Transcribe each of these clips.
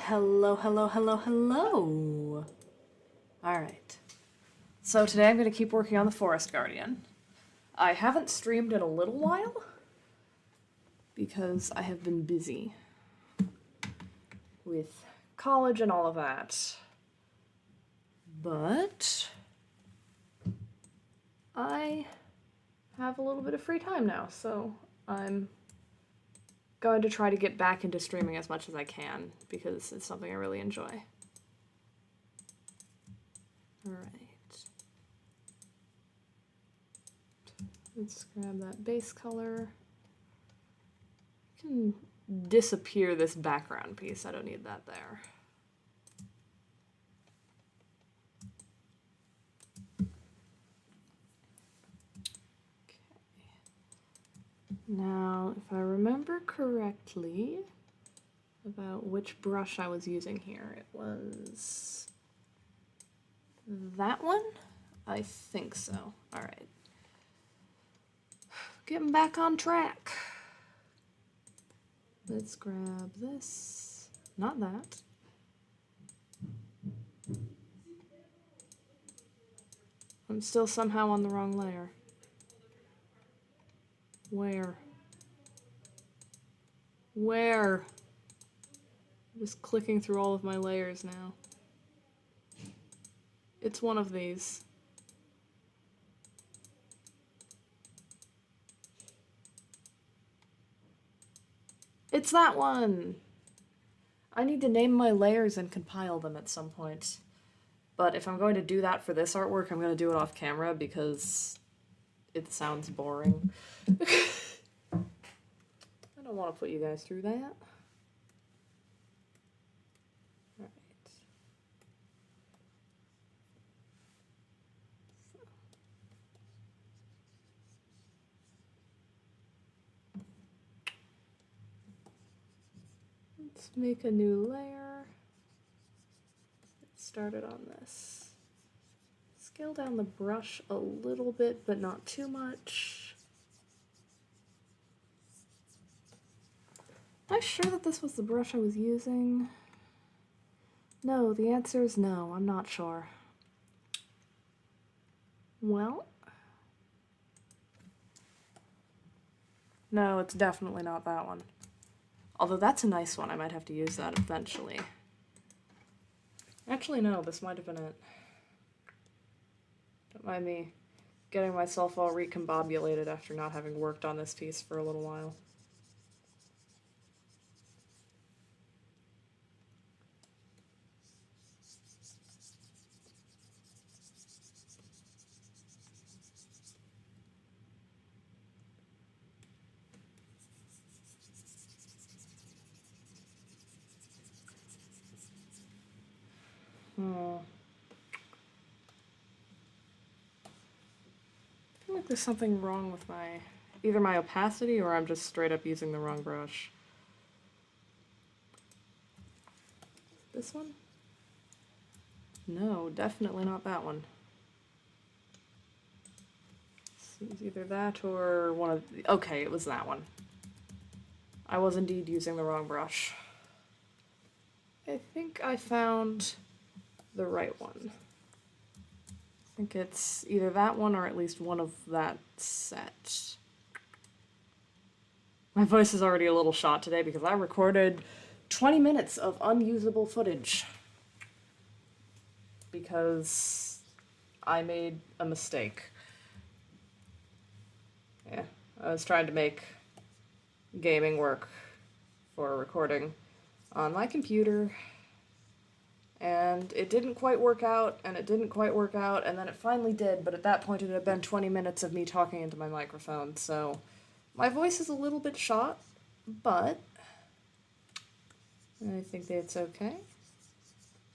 Hello, hello, hello, hello. Alright. So today I'm going to keep working on the Forest Guardian. I haven't streamed in a little while because I have been busy with college and all of that. But I have a little bit of free time now, so I'm going to try to get back into streaming as much as I can because it's something I really enjoy. Alright. Let's grab that base color. I can disappear this background piece. I don't need that there. Okay. Now, if I remember correctly about which brush I was using here, it was that one? I think so. Alright. Getting back on track. Let's grab this. Not that. I'm still somehow on the wrong layer. Where? Where? I'm just clicking through all of my layers now. It's one of these. It's that one! I need to name my layers and compile them at some point. But if I'm going to do that for this artwork, I'm going to do it off camera because it sounds boring. I don't want to put you guys through that. Alright. Let's make a new layer. Get started on this. Scale down the brush a little bit, but not too much. Am I sure that this was the brush I was using? No, the answer is no. I'm not sure. Well, no, it's definitely not that one. Although that's a nice one. I might have to use that eventually. Actually, no, this might have been it. Don't mind me getting myself all recombobulated after not having worked on this piece for a little while. I feel like there's something wrong with either my opacity or I'm just straight up using the wrong brush. This one? No, definitely not that one. It was either that or one of the, okay, it was that one. I was indeed using the wrong brush. I think I found the right one. I think it's either that one or at least one of that set. My voice is already a little shot today because I recorded 20 minutes of unusable footage because I made a mistake. Yeah, I was trying to make gaming work for recording on my computer, and it didn't quite work out, and it didn't quite work out, and then it finally did, but at that point it had been 20 minutes of me talking into my microphone, so my voice is a little bit shot, but I think that's okay.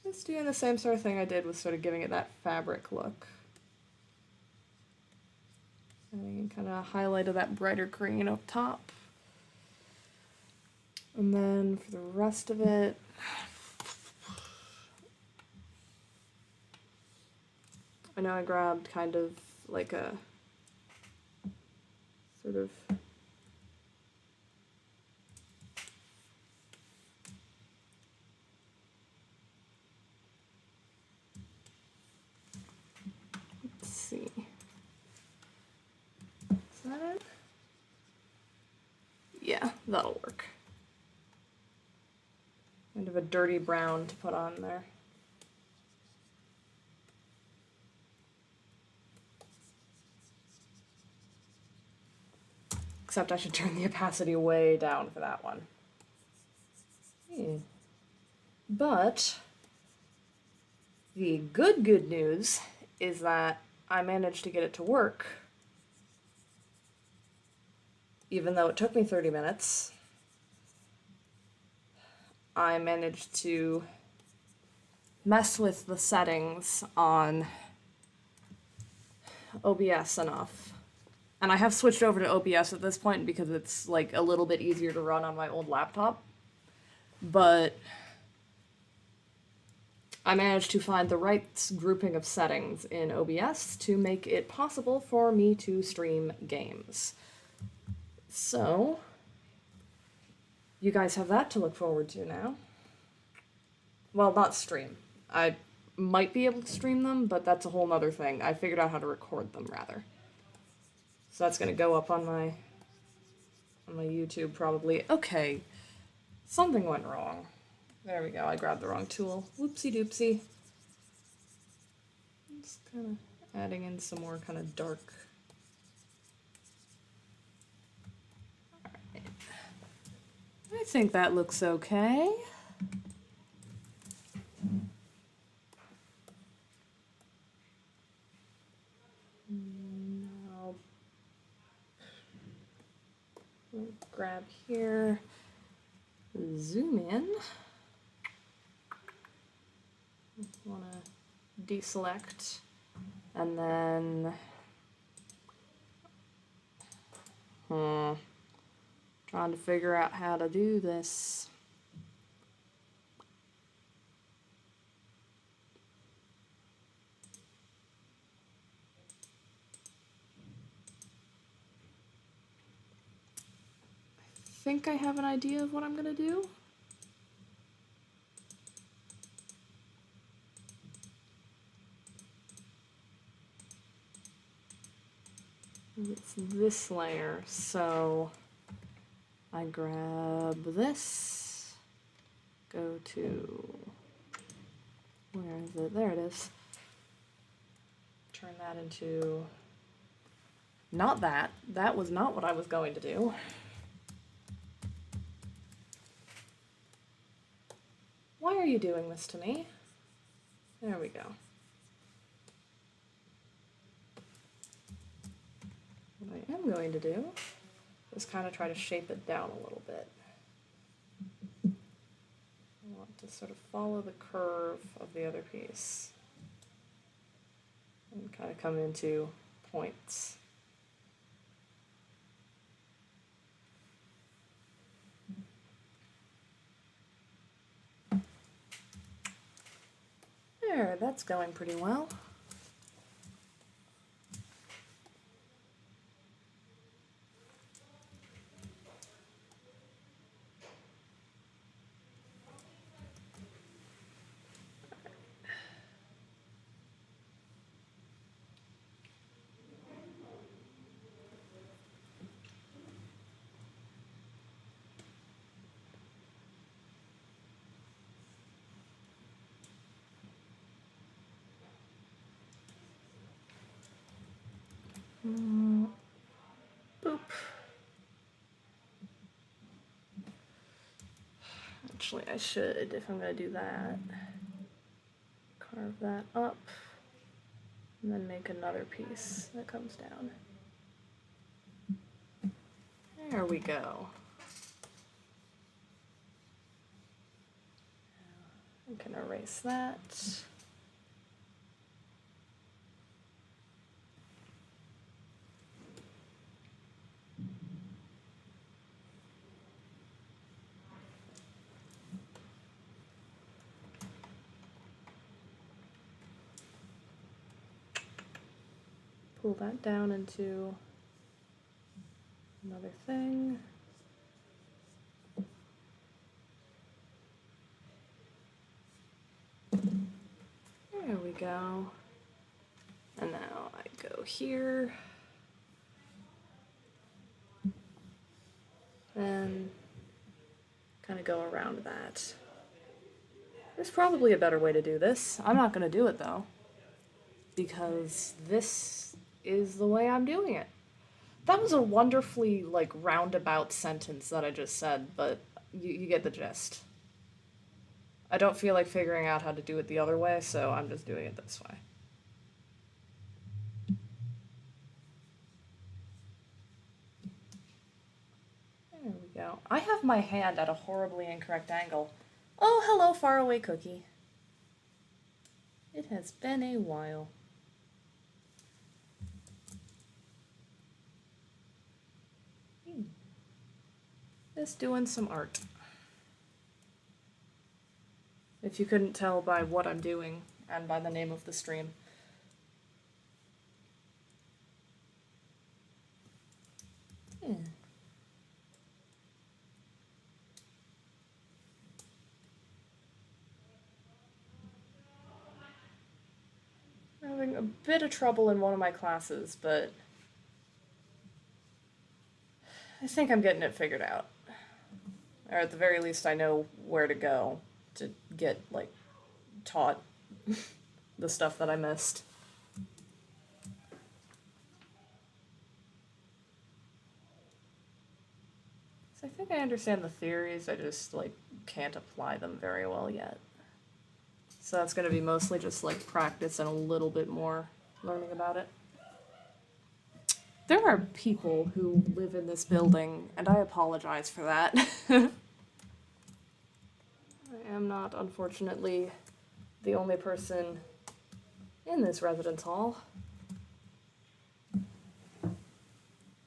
Just doing the same sort of thing I did with sort of giving it that fabric look. And kind of highlighted that brighter green up top. And then for the rest of it, I know I grabbed kind of like a sort of That'll work. Kind of a dirty brown to put on there. Except I should turn the opacity way down for that one. But the good news is that I managed to get it to work. Even though it took me 30 minutes, I managed to mess with the settings on OBS enough. And I have switched over to OBS at this point because it's like a little bit easier to run on my old laptop. But I managed to find the right grouping of settings in OBS to make it possible for me to stream games. So, you guys have that to look forward to now. Well, not stream. I might be able to stream them, but that's a whole nother thing. I figured out how to record them, rather. So that's gonna go up on my YouTube, probably. Okay. Something went wrong. There we go, I grabbed the wrong tool. Whoopsie doopsie. Just kind of adding in some more kind of dark. Alright. I think that looks okay. Now, grab here, zoom in. Want to deselect, and then trying to figure out how to do this. I think I have an idea of what I'm gonna do. It's this layer, so I grab this, go to, where is it? There it is. Turn that into, not that. That was not what I was going to do. Why are you doing this to me? There we go. What I am going to do is kind of try to shape it down a little bit. I want to sort of follow the curve of the other piece and kind of come into points. There, that's going pretty well. Boop. Actually, I should, if I'm going to do that, carve that up, and then make another piece that comes down. There we go. I can erase that. Pull that down into another thing. There we go. And now I go here. And kind of go around that. There's probably a better way to do this. I'm not going to do it, though, because this is the way I'm doing it. That was a wonderfully, like, roundabout sentence that I just said, but you get the gist. I don't feel like figuring out how to do it the other way, so I'm just doing it this way. There we go. I have my hand at a horribly incorrect angle. Oh, hello, faraway cookie. It has been a while. Just doing some art. If you couldn't tell by what I'm doing and by the name of the stream. Yeah. I'm having a bit of trouble in one of my classes, but I think I'm getting it figured out. Or at the very least, I know where to go to get, like, taught the stuff that I missed. So I think I understand the theories, I just, like, can't apply them very well yet. So that's going to be mostly just, like, practice and a little bit more learning about it. There are people who live in this building, and I apologize for that. I am not, unfortunately, the only person in this residence hall.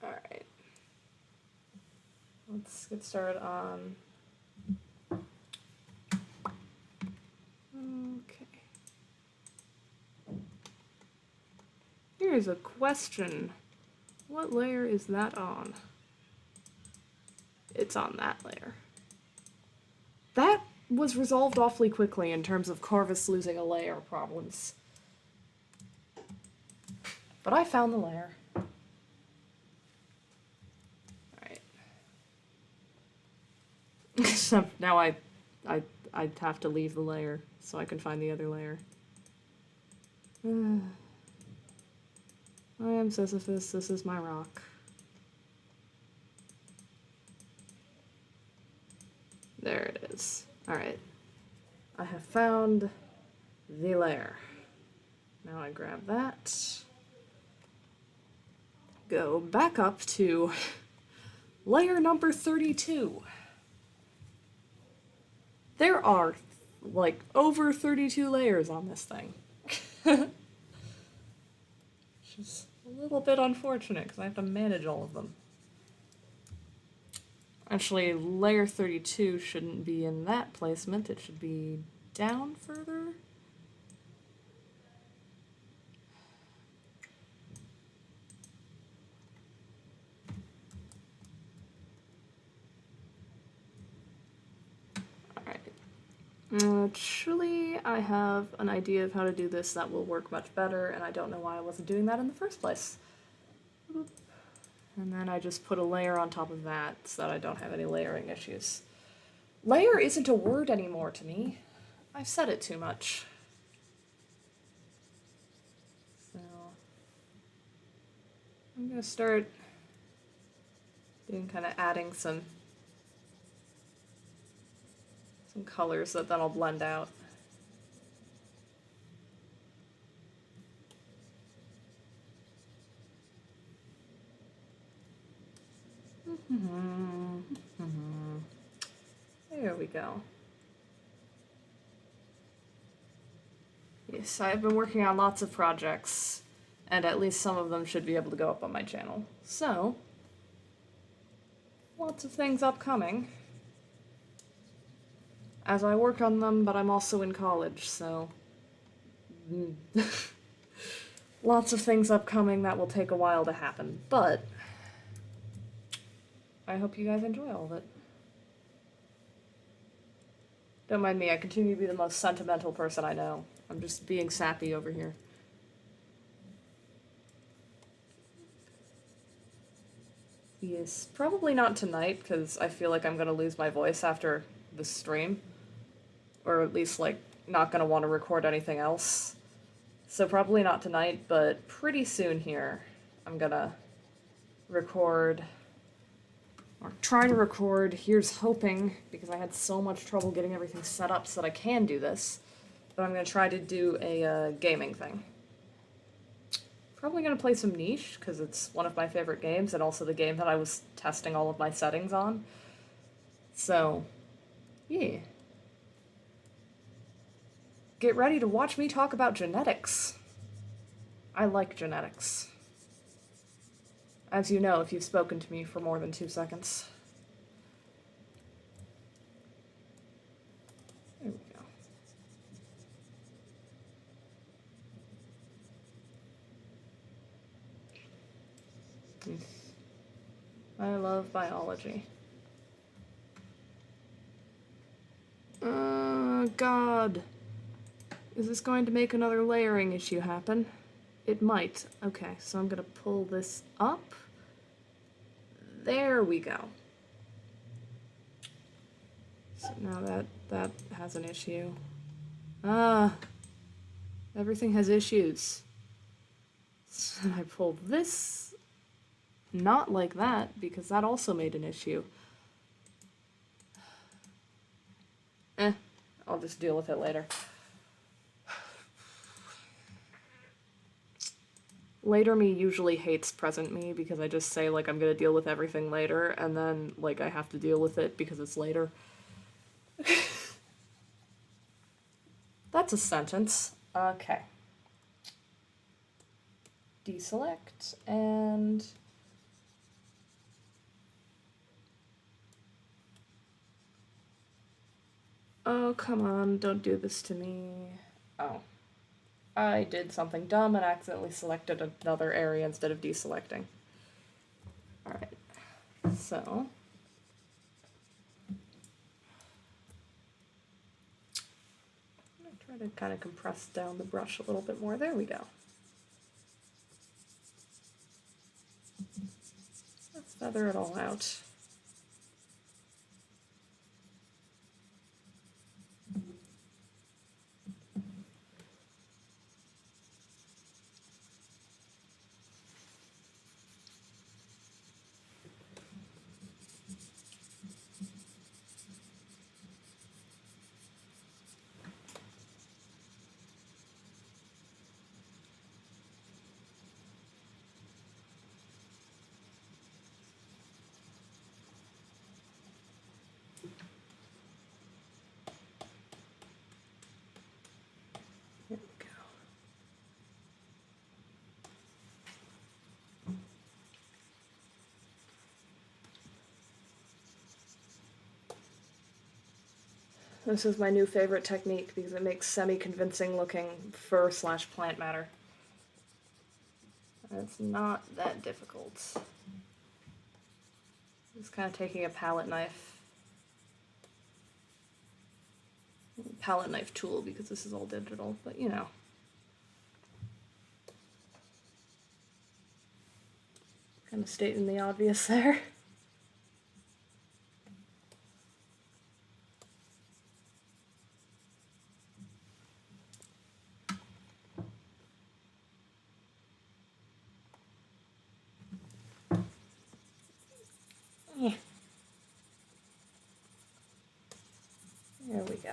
Alright. Let's get started on... Okay. Here's a question. What layer is that on? It's on that layer. That was resolved awfully quickly in terms of Corvus losing a layer problems. But I found the layer. Alright. So now I'd have to leave the layer so I can find the other layer. I am Sisyphus, this is my rock. There it is. Alright. I have found the layer. Now I grab that. Go back up to layer number 32. There are, like, over 32 layers on this thing. Which is a little bit unfortunate, because I have to manage all of them. Actually, layer 32 shouldn't be in that placement, it should be down further. Actually, I have an idea of how to do this that will work much better, and I don't know why I wasn't doing that in the first place. And then I just put a layer on top of that so that I don't have any layering issues. Layer isn't a word anymore to me. I've said it too much. So I'm gonna start doing kind of adding some colors that then I'll blend out. There we go. Yes, I've been working on lots of projects, and at least some of them should be able to go up on my channel. So, lots of things upcoming as I work on them, but I'm also in college, so lots of things upcoming that will take a while to happen, but I hope you guys enjoy all of it. Don't mind me, I continue to be the most sentimental person I know. I'm just being sappy over here. Yes, probably not tonight, because I feel like I'm gonna lose my voice after the stream. Or at least, like, not gonna want to record anything else. So probably not tonight, but pretty soon here, I'm gonna record, or try to record. Here's hoping, because I had so much trouble getting everything set up so that I can do this, but I'm gonna try to do a gaming thing. Probably gonna play some Niche, because it's one of my favorite games, and also the game that I was testing all of my settings on. So, yeah. Get ready to watch me talk about genetics. I like genetics. As you know, if you've spoken to me for more than 2 seconds. There we go. I love biology. God. Is this going to make another layering issue happen? It might. Okay, so I'm gonna pull this up. There we go. So now that has an issue. Everything has issues. So I pulled this not like that, because that also made an issue. I'll just deal with it later. Later me usually hates present me, because I just say, like, I'm gonna deal with everything later, and then, like, I have to deal with it because it's later. That's a sentence. Okay. Deselect, and... Oh, come on, don't do this to me. Oh. I did something dumb and accidentally selected another area instead of deselecting. Alright, so... I'm gonna try to kind of compress down the brush a little bit more. There we go. Let's feather it all out. There we go. This is my new favorite technique because it makes semi-convincing looking fur/plant matter. It's not that difficult. Just kind of taking a palette knife tool, because this is all digital, but you know. Kind of stating the obvious there. Yeah. There we go.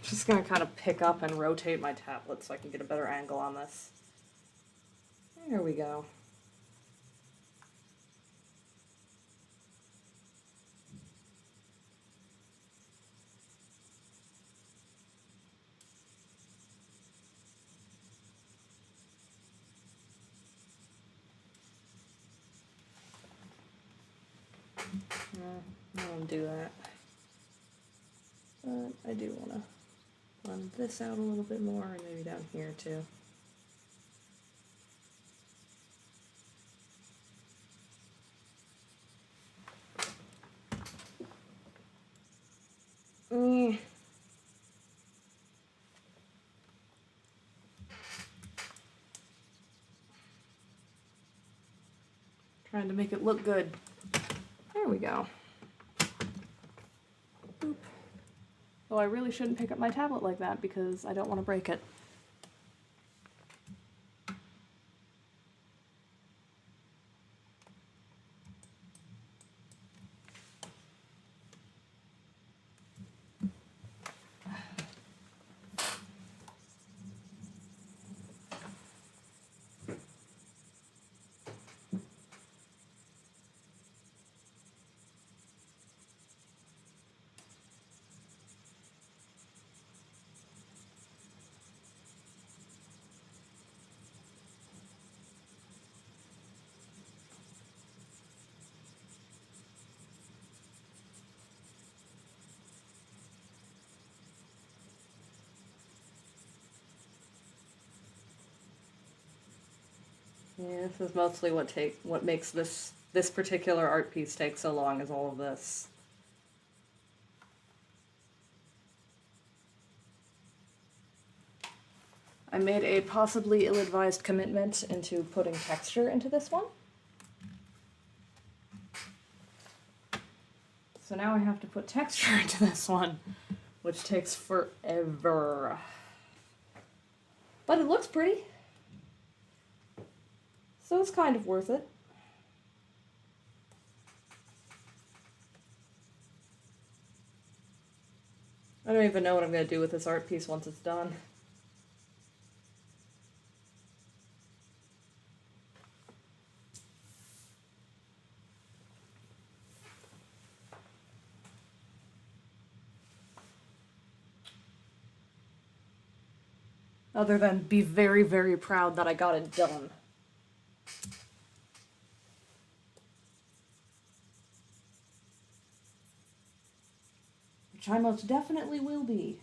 Just gonna kind of pick up and rotate my tablet so I can get a better angle on this. There we go. I won't do that. But I do want to run this out a little bit more, and maybe down here too. Trying to make it look good. There we go. Boop. Oh, I really shouldn't pick up my tablet like that because I don't want to break it. Yeah, this is mostly what makes this particular art piece take so long, is all of this. I made a possibly ill-advised commitment into putting texture into this one. So now I have to put texture into this one, which takes forever. But it looks pretty. So it's kind of worth it. I don't even know what I'm going to do with this art piece once it's done. Other than be very, very proud that I got it done. Which I most definitely will be.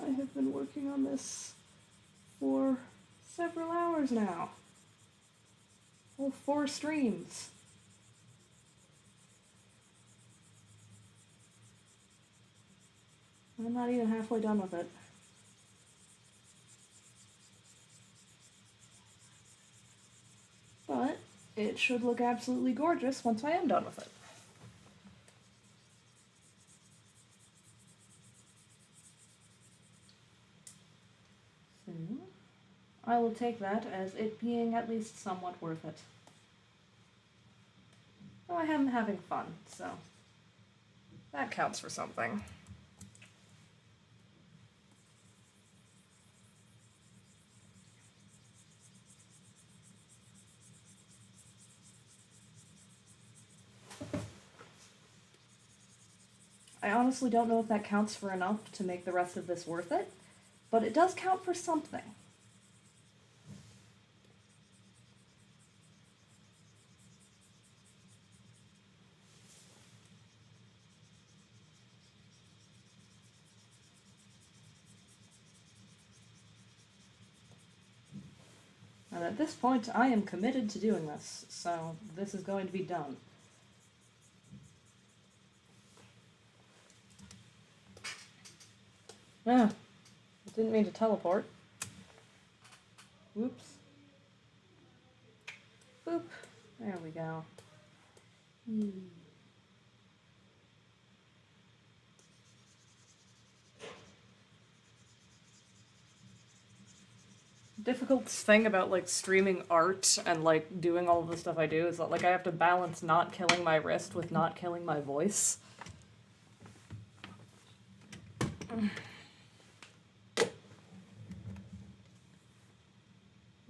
I have been working on this for several hours now. Whole 4 streams. I'm not even halfway done with it. But it should look absolutely gorgeous once I am done with it. So, I will take that as it being at least somewhat worth it. Oh, I am having fun, so that counts for something. I honestly don't know if that counts for enough to make the rest of this worth it, but it does count for something. And at this point, I am committed to doing this, so this is going to be done. Ah, I didn't mean to teleport. Whoops. Boop. There we go. Difficult thing about like streaming art and like doing all of the stuff I do is that like I have to balance not killing my wrist with not killing my voice.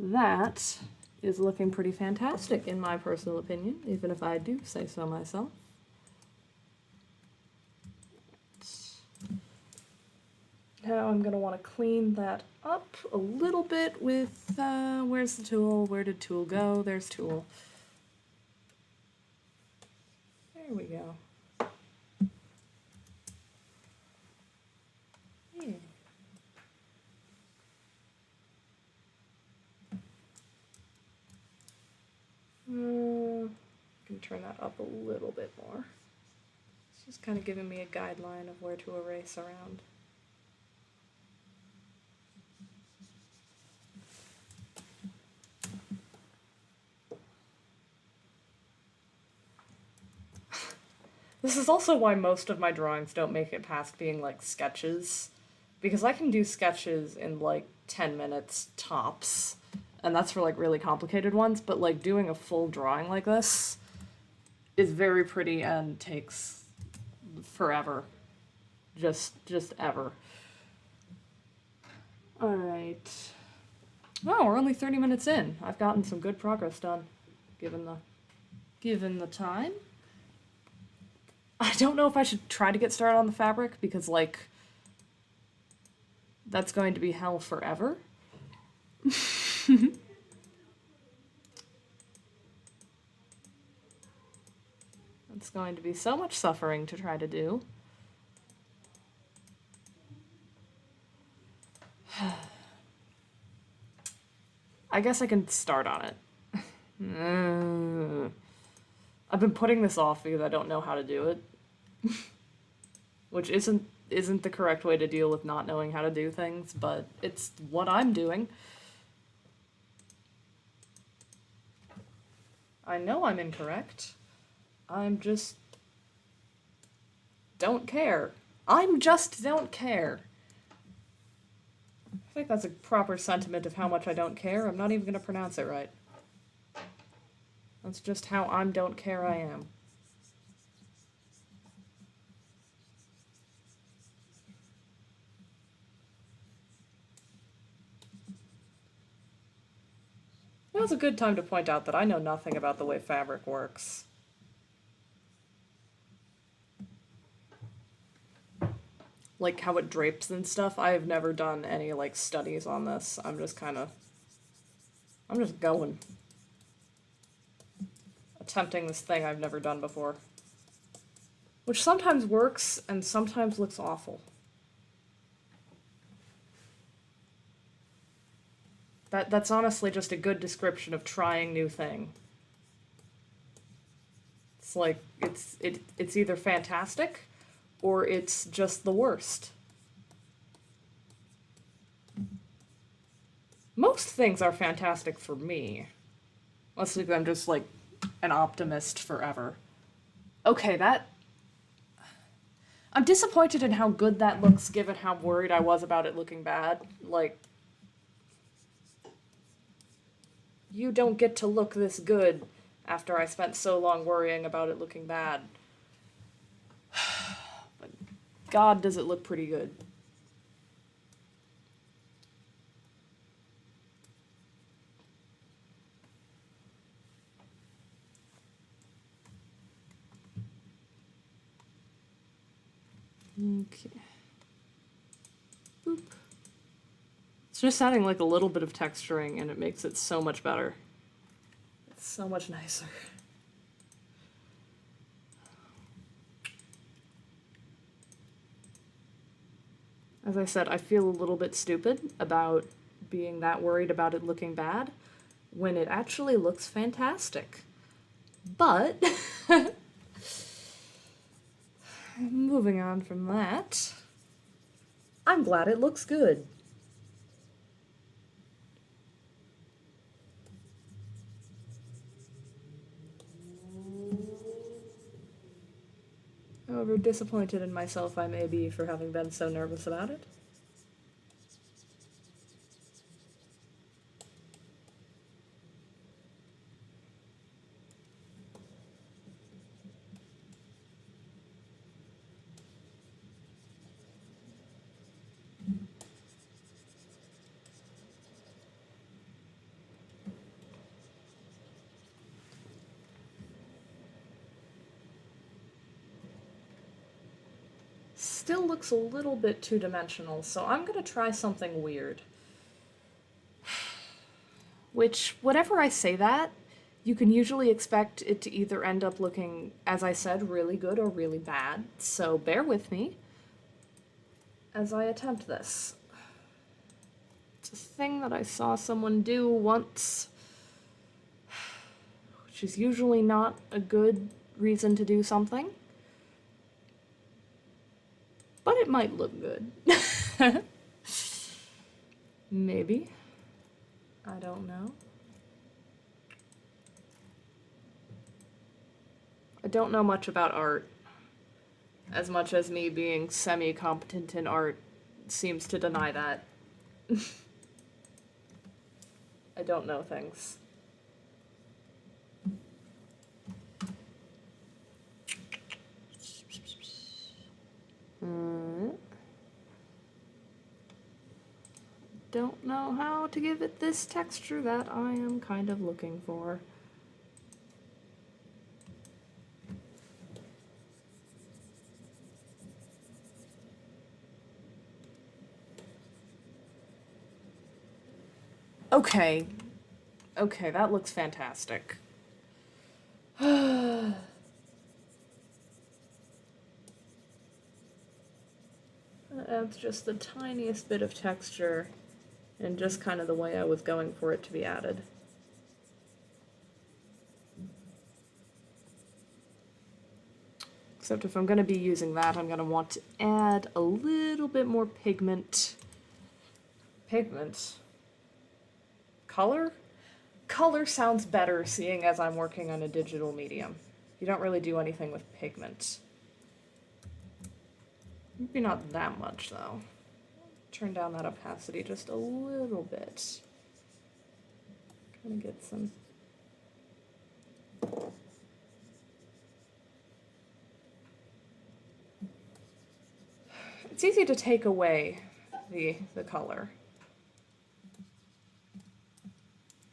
that is looking pretty fantastic in my personal opinion, even if I do say so myself. Now I'm going to want to clean that up a little bit with, where's the tool? Where did tool go? There's tool. There we go. Yeah. Can turn that up a little bit more. It's just kind of giving me a guideline of where to erase around. This is also why most of my drawings don't make it past being like sketches, because I can do sketches in like 10 minutes tops, and that's for like really complicated ones, but like doing a full drawing like this is very pretty and takes forever. Just ever. Alright. Oh, we're only 30 minutes in. I've gotten some good progress done, given the time. I don't know if I should try to get started on the fabric, because, like, that's going to be hell forever. It's going to be so much suffering to try to do. I guess I can start on it. I've been putting this off because I don't know how to do it. Which isn't the correct way to deal with not knowing how to do things, but it's what I'm doing. I know I'm incorrect. I'm just don't care. I'm just don't care. I think that's a proper sentiment of how much I don't care. I'm not even going to pronounce it right. That's just how I'm don't care I am. Now's a good time to point out that I know nothing about the way fabric works. Like how it drapes and stuff. I have never done any like studies on this. I'm just going. Attempting this thing I've never done before. Which sometimes works and sometimes looks awful. That's honestly just a good description of trying new thing. It's like it's either fantastic or it's just the worst. Most things are fantastic for me. Unless I'm just like an optimist forever. Okay, I'm disappointed in how good that looks given how worried I was about it looking bad. Like, you don't get to look this good after I spent so long worrying about it looking bad. But God, does it look pretty good. Okay. Boop. It's just adding like a little bit of texturing and it makes it so much better. It's so much nicer. As I said, I feel a little bit stupid about being that worried about it looking bad when it actually looks fantastic. But moving on from that, I'm glad it looks good. However disappointed in myself I may be for having been so nervous about it. still looks a little bit two-dimensional, so I'm gonna try something weird. Which, whenever I say that, you can usually expect it to either end up looking, as I said, really good or really bad, so bear with me as I attempt this. It's a thing that I saw someone do once, which is usually not a good reason to do something, but it might look good. Maybe. I don't know. I don't know much about art, as much as me being semi-competent in art seems to deny that. I don't know things. Don't know how to give it this texture that I am kind of looking for. Okay. Okay, that looks fantastic. That adds just the tiniest bit of texture and just kind of the way I was going for it to be added. Except if I'm going to be using that, I'm going to want to add a little bit more pigment. Pigment? Color? Color sounds better, seeing as I'm working on a digital medium. You don't really do anything with pigment. Maybe not that much, though. Turn down that opacity just a little bit. Kind of get some... It's easy to take away the color.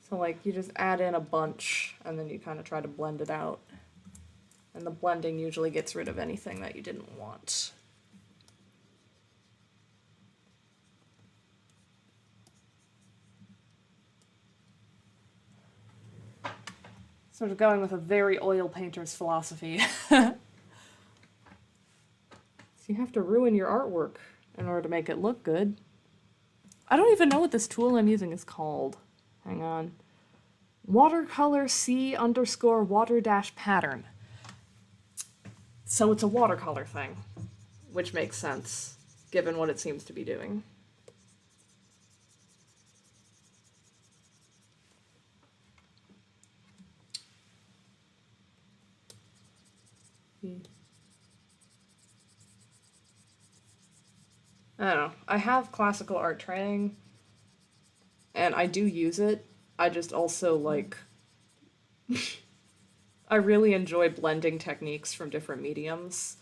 So like you just add in a bunch and then you kind of try to blend it out. And the blending usually gets rid of anything that you didn't want. Sort of going with a very oil painter's philosophy. So you have to ruin your artwork in order to make it look good. I don't even know what this tool I'm using is called. Hang on. Watercolor C_water-pattern. So it's a watercolor thing, which makes sense, given what it seems to be doing. I don't know. I have classical art training, and I do use it. I just also, like... I really enjoy blending techniques from different mediums.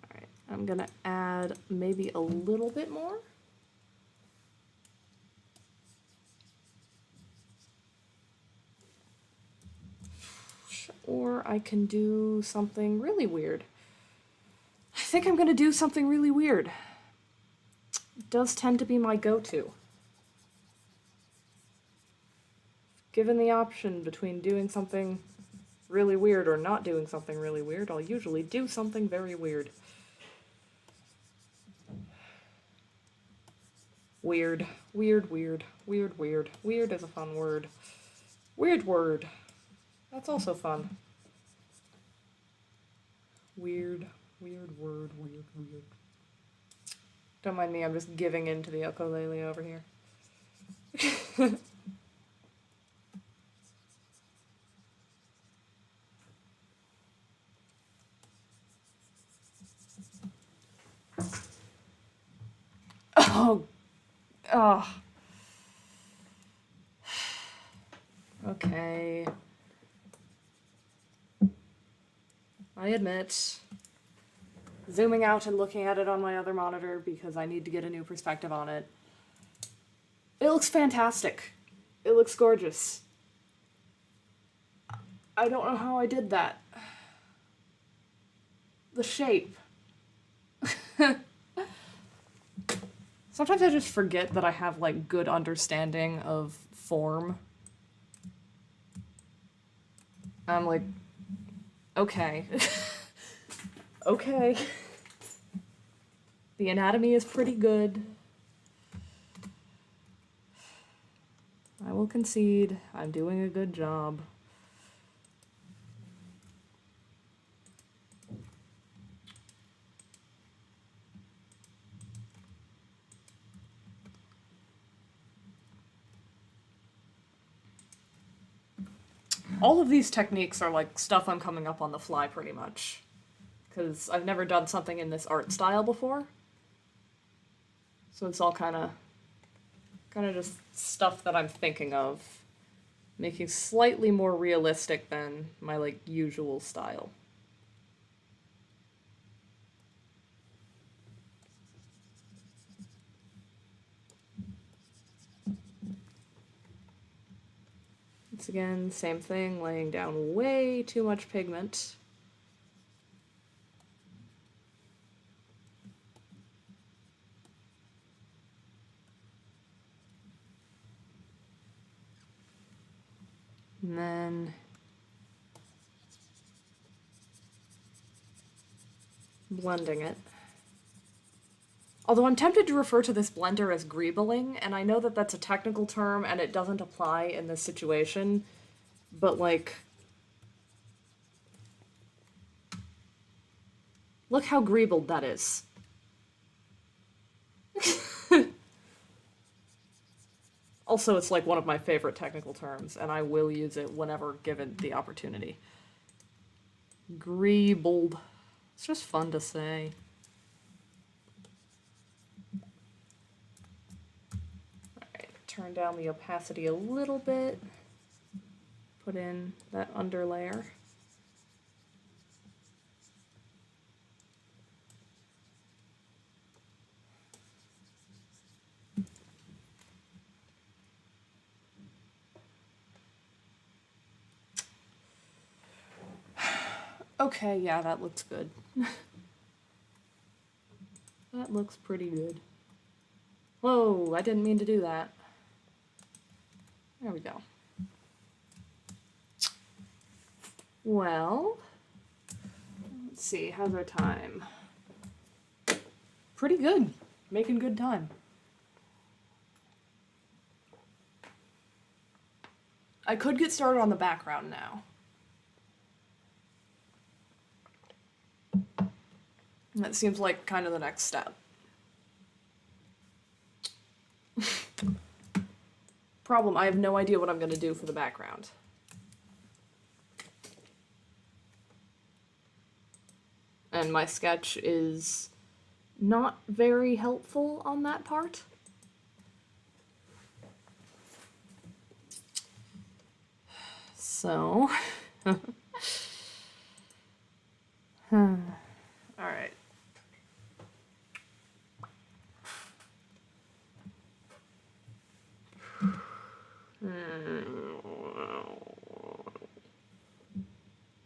Alright, I'm gonna add maybe a little bit more. Or I can do something really weird. I think I'm gonna do something really weird. It does tend to be my go-to. Given the option between doing something really weird or not doing something really weird, I'll usually do something very weird. Weird. Weird, weird. Weird, weird. Weird is a fun word. Weird word. That's also fun. Weird, weird word, weird, weird. Don't mind me, I'm just giving in to the ukulele over here. Oh. Oh. Okay. I admit, zooming out and looking at it on my other monitor because I need to get a new perspective on it. It looks fantastic. It looks gorgeous. I don't know how I did that. The shape. Sometimes I just forget that I have, like, good understanding of form. I'm like, okay. Okay. The anatomy is pretty good. I will concede. I'm doing a good job. All of these techniques are like stuff I'm coming up on the fly pretty much. Because I've never done something in this art style before. So it's all kind of just stuff that I'm thinking of. Making slightly more realistic than my, like, usual style. Once again, same thing, laying down way too much pigment. And then blending it. Although I'm tempted to refer to this blender as greebling, and I know that that's a technical term and it doesn't apply in this situation, but, like, look how greebled that is. Also, it's like one of my favorite technical terms, and I will use it whenever given the opportunity. Greebled. It's just fun to say. Alright, turn down the opacity a little bit. Put in that underlayer. Okay, yeah, that looks good. That looks pretty good. Whoa, I didn't mean to do that. There we go. Well, let's see, how's our time? Pretty good. Making good time. I could get started on the background now. That seems like kind of the next step. Problem, I have no idea what I'm going to do for the background. And my sketch is not very helpful on that part. So, all right.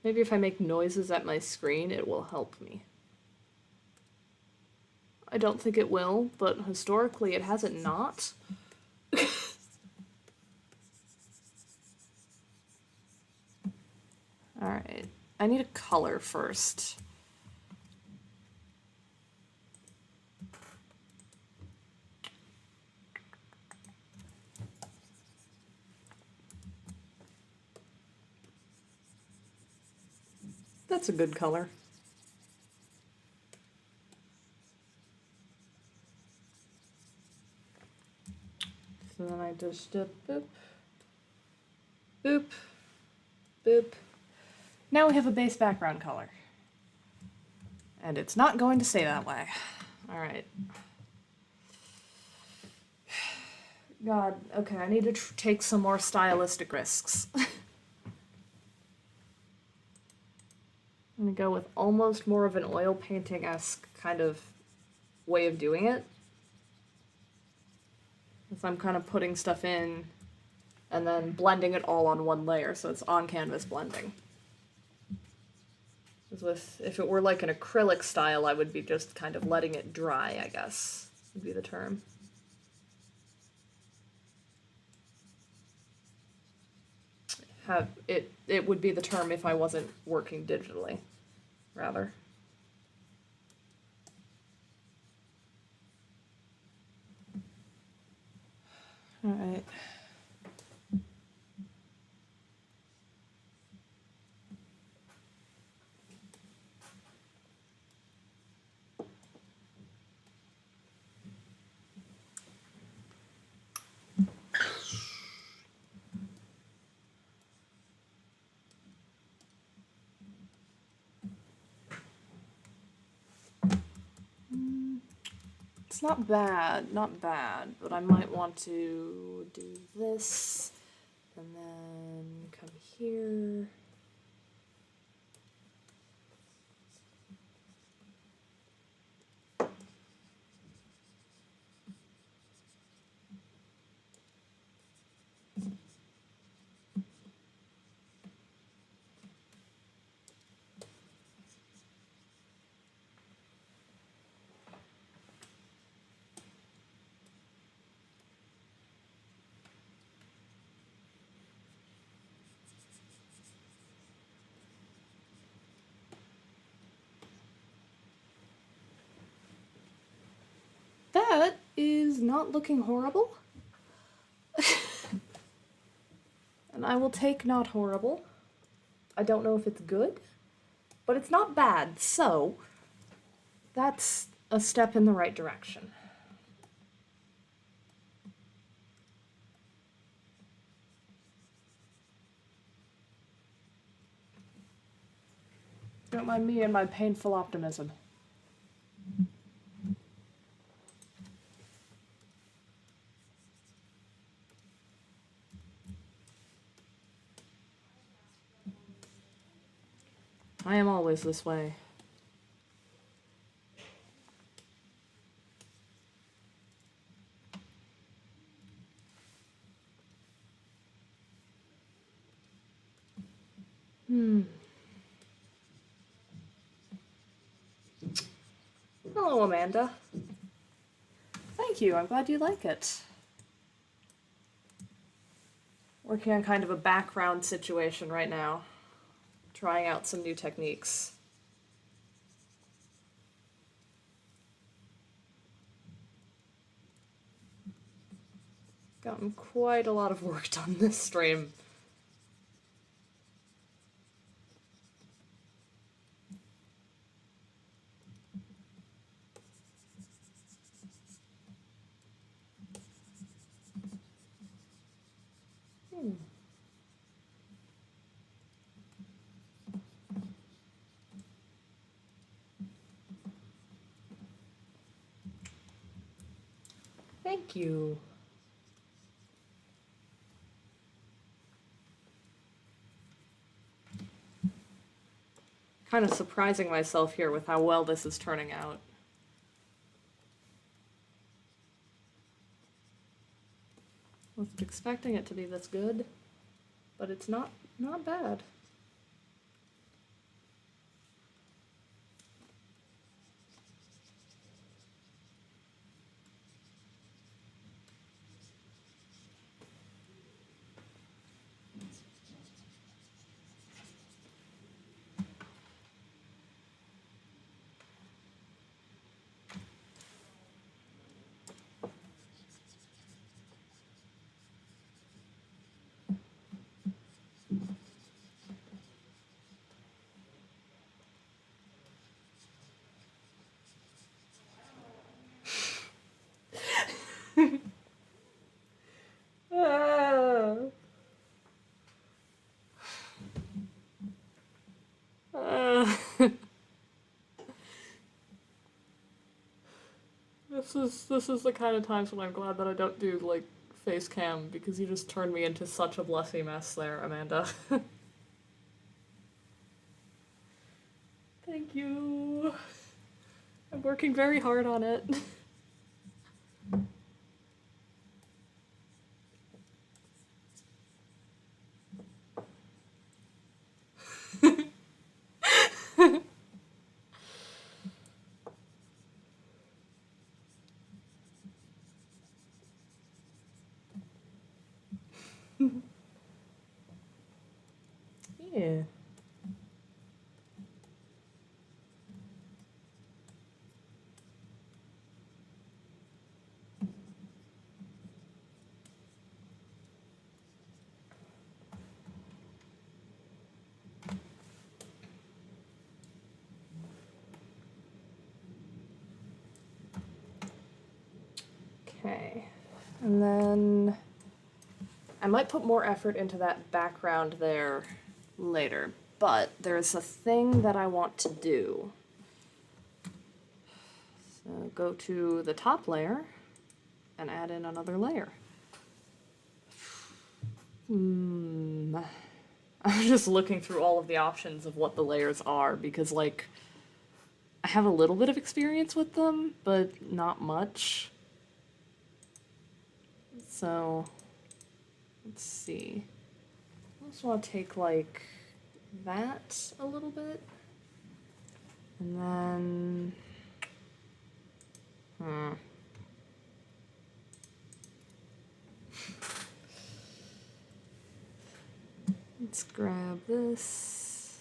Maybe if I make noises at my screen, it will help me. I don't think it will, but historically it hasn't not. Alright, I need a color first. That's a good color. So then I just boop, boop, boop. Now we have a base background color. And it's not going to stay that way. Alright. God, okay, I need to take some more stylistic risks. I'm gonna go with almost more of an oil painting-esque kind of way of doing it. Because I'm kind of putting stuff in and then blending it all on one layer, so it's on-canvas blending. As with, if it were like an acrylic style, I would be just kind of letting it dry, I guess, would be the term. It would be the term if I wasn't working digitally, rather. All right. It's not bad, but I might want to do this, and then come here. That is not looking horrible. And I will take not horrible. I don't know if it's good, but it's not bad, so that's a step in the right direction. Don't mind me and my painful optimism. I am always this way. Hello, Amanda. Thank you, I'm glad you like it. Working on kind of a background situation right now. Trying out some new techniques. Gotten quite a lot of work done this stream. Thank you. Kind of surprising myself here with how well this is turning out. Wasn't expecting it to be this good, but it's not bad. Ah. Ah. This is the kind of times when I'm glad that I don't do like face cam, because you just turned me into such a bloody mess there, Amanda. Thank you. I'm working very hard on it. Yeah. Okay. And then I might put more effort into that background there later, but there's a thing that I want to do. So go to the top layer and add in another layer. I'm just looking through all of the options of what the layers are because, like, I have a little bit of experience with them, but not much. So, let's see. I just want to take, like, that a little bit. And then... Let's grab this.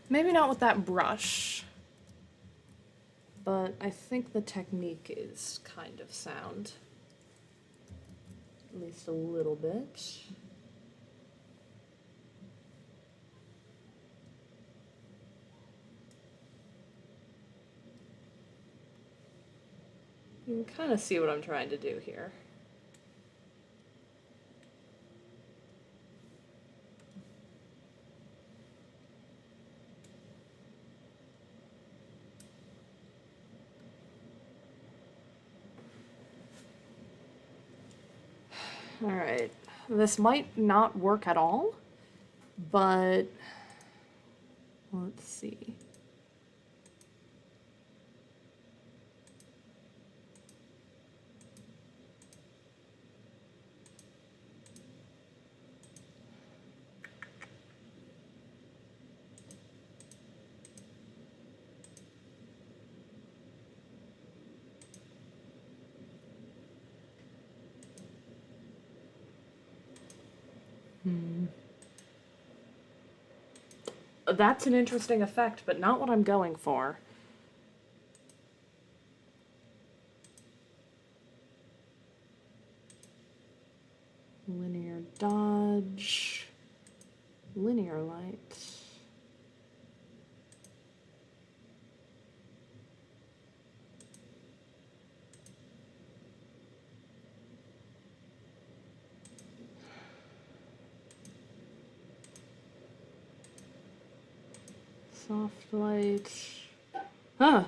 Maybe not with that brush, but I think the technique is kind of sound. At least a little bit. You can kind of see what I'm trying to do here. Alright, this might not work at all, but let's see. That's an interesting effect, but not what I'm going for. Linear dodge, linear light. Soft light. Huh.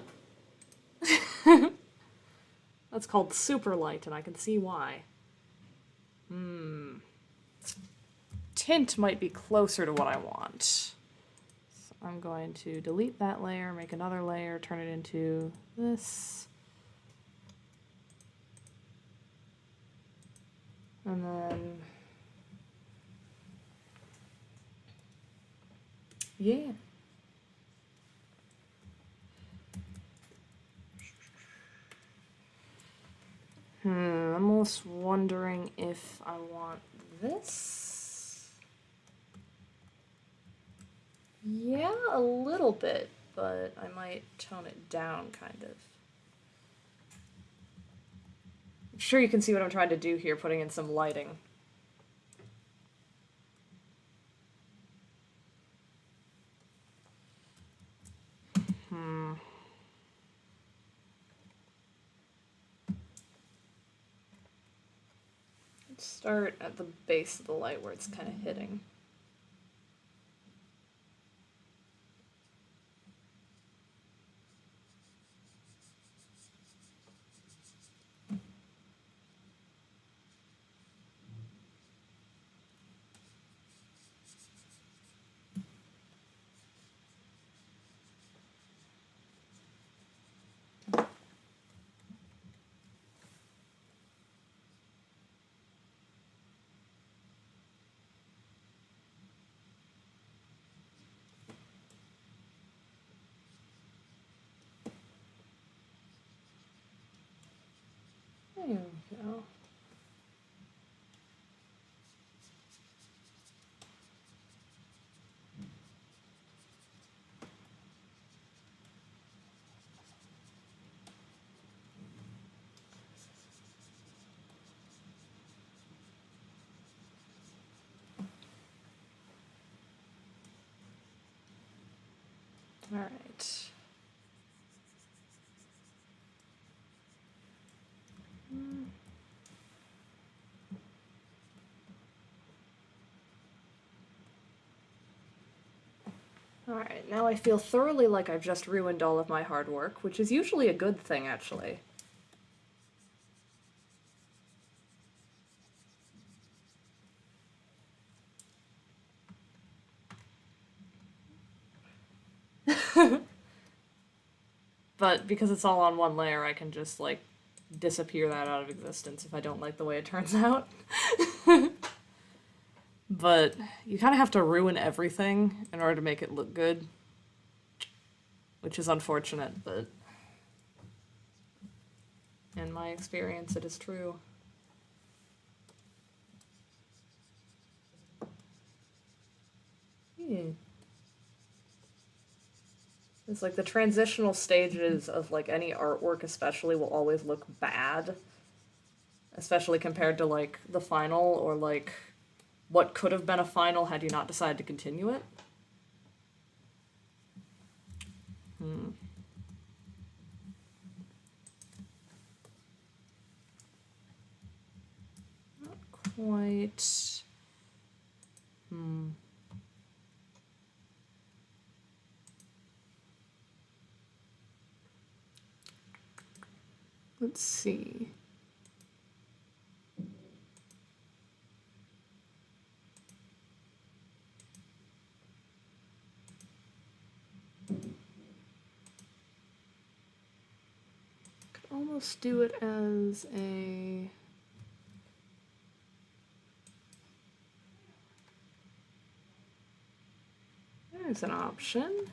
That's called super light, and I can see why. Tint might be closer to what I want. So I'm going to delete that layer, make another layer, turn it into this. And then... yeah. I'm almost wondering if I want this. Yeah, a little bit, but I might tone it down, kind of. I'm sure you can see what I'm trying to do here, putting in some lighting. Let's start at the base of the light where it's kind of hitting. There we go. All right. Alright, now I feel thoroughly like I've just ruined all of my hard work, which is usually a good thing, actually. But because it's all on one layer, I can just, like, disappear that out of existence if I don't like the way it turns out. But you kind of have to ruin everything in order to make it look good. Which is unfortunate, but in my experience, it is true. It's like the transitional stages of like any artwork especially will always look bad. Especially compared to like the final or like what could have been a final had you not decided to continue it. Not quite. Let's see. Could almost do it as a... There's an option.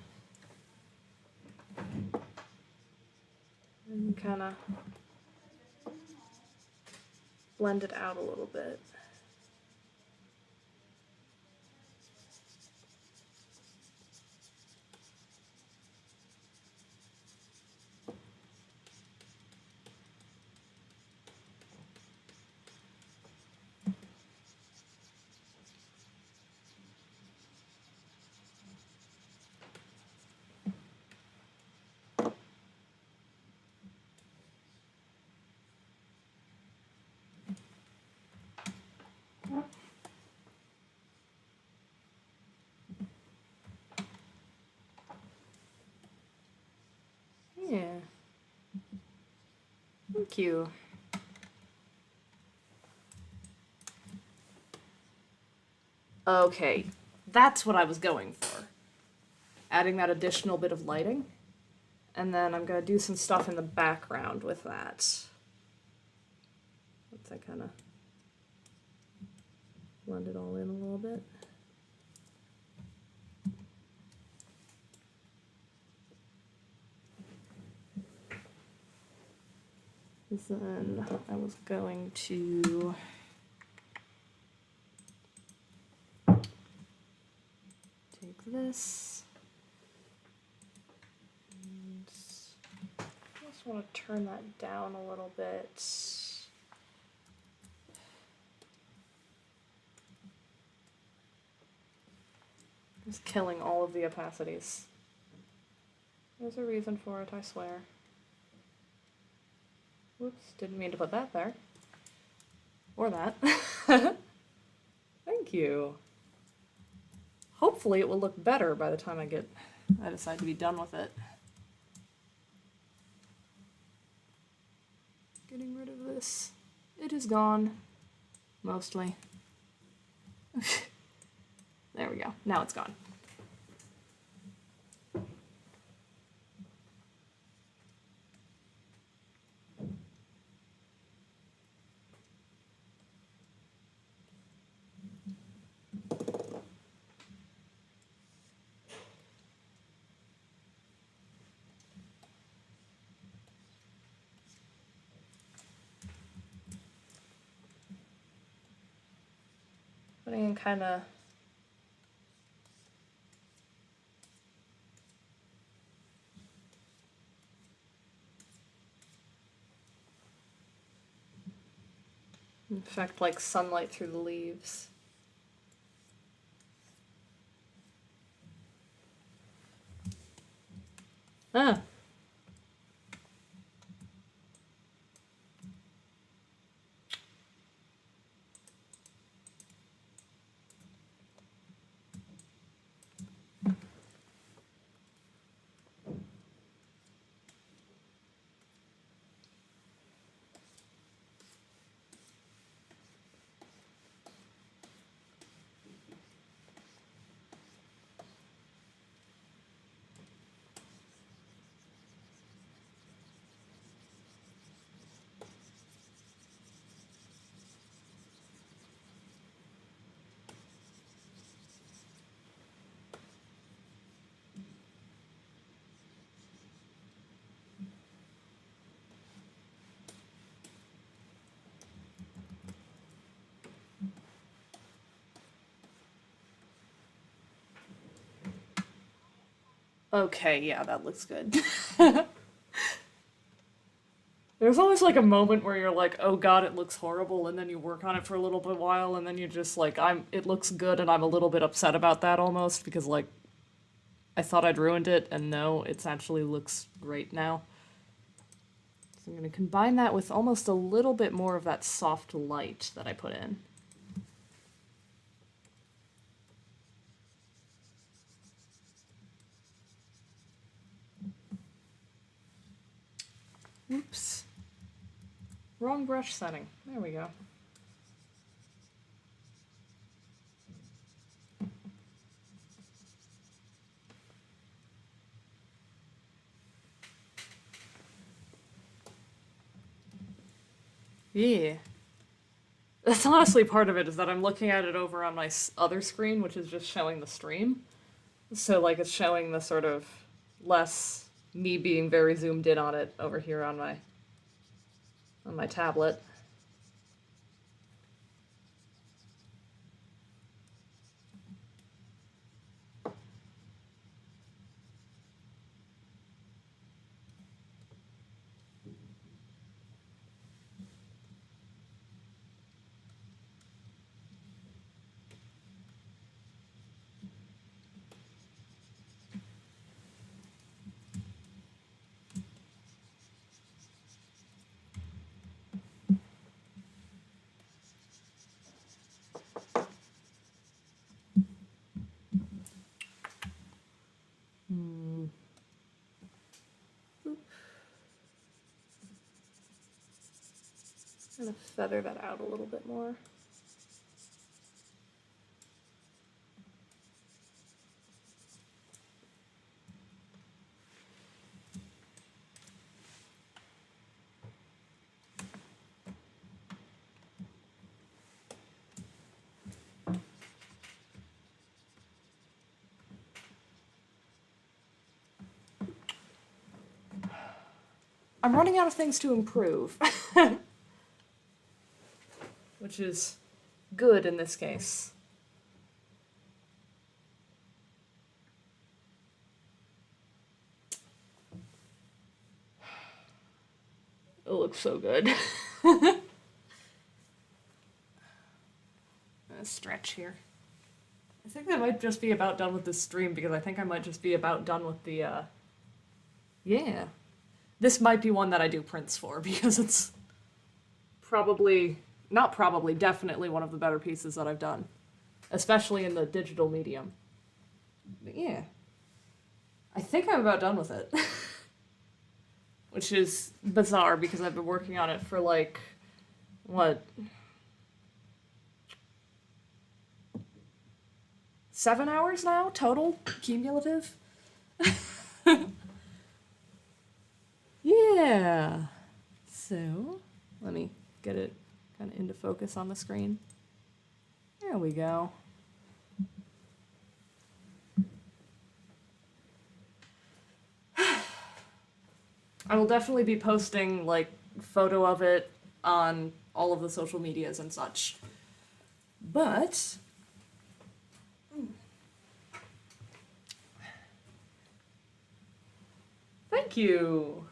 And kind of blend it out a little bit. Yeah. Thank you. Okay, that's what I was going for. Adding that additional bit of lighting. And then I'm going to do some stuff in the background with that. Once I kind of blend it all in a little bit. Then I was going to take this and I just want to turn that down a little bit. Just killing all of the opacities. There's a reason for it, I swear. Whoops, didn't mean to put that there. Or that. Thank you. Hopefully it will look better by the time I decide to be done with it. Getting rid of this. It is gone. Mostly. There we go. Now it's gone. putting in kind of... in fact, like sunlight through the leaves. Ah. Okay, yeah, that looks good. There's always like a moment where you're like, oh god, it looks horrible, and then you work on it for a little bit while, and then you're just like, it looks good, and I'm a little bit upset about that almost, because like, I thought I'd ruined it, and no, it actually looks great now. So I'm gonna combine that with almost a little bit more of that soft light that I put in. Oops. Wrong brush setting. There we go. Yeah. That's honestly part of it, is that I'm looking at it over on my other screen, which is just showing the stream. So, like, it's showing the sort of less me being very zoomed in on it over here on my tablet. I'm gonna feather that out a little bit more. I'm running out of things to improve. Which is good in this case. It looks so good. I'm gonna stretch here. I think I might just be about done with this stream, because I think I might just be about done with the, yeah. This might be one that I do prints for, because it's definitely one of the better pieces that I've done. Especially in the digital medium. But yeah. I think I'm about done with it. Which is bizarre, because I've been working on it for like, what? 7 hours now, total, cumulative? Yeah. So, let me get it kind of into focus on the screen. There we go. I will definitely be posting, like, photo of it on all of the social medias and such. But Thank you.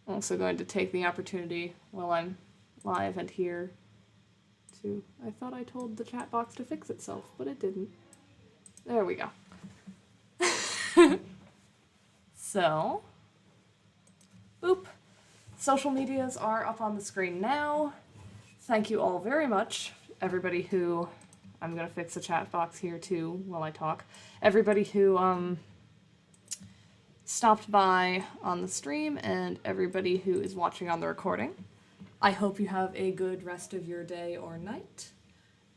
I'm also going to take the opportunity while I'm live and here to... I thought I told the chat box to fix itself, but it didn't. There we go. So, boop. Social medias are up on the screen now. Thank you all very much, everybody who... I'm gonna fix the chat box here too while I talk. Everybody who stopped by on the stream and everybody who is watching on the recording. I hope you have a good rest of your day or night,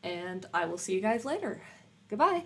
and I will see you guys later. Goodbye.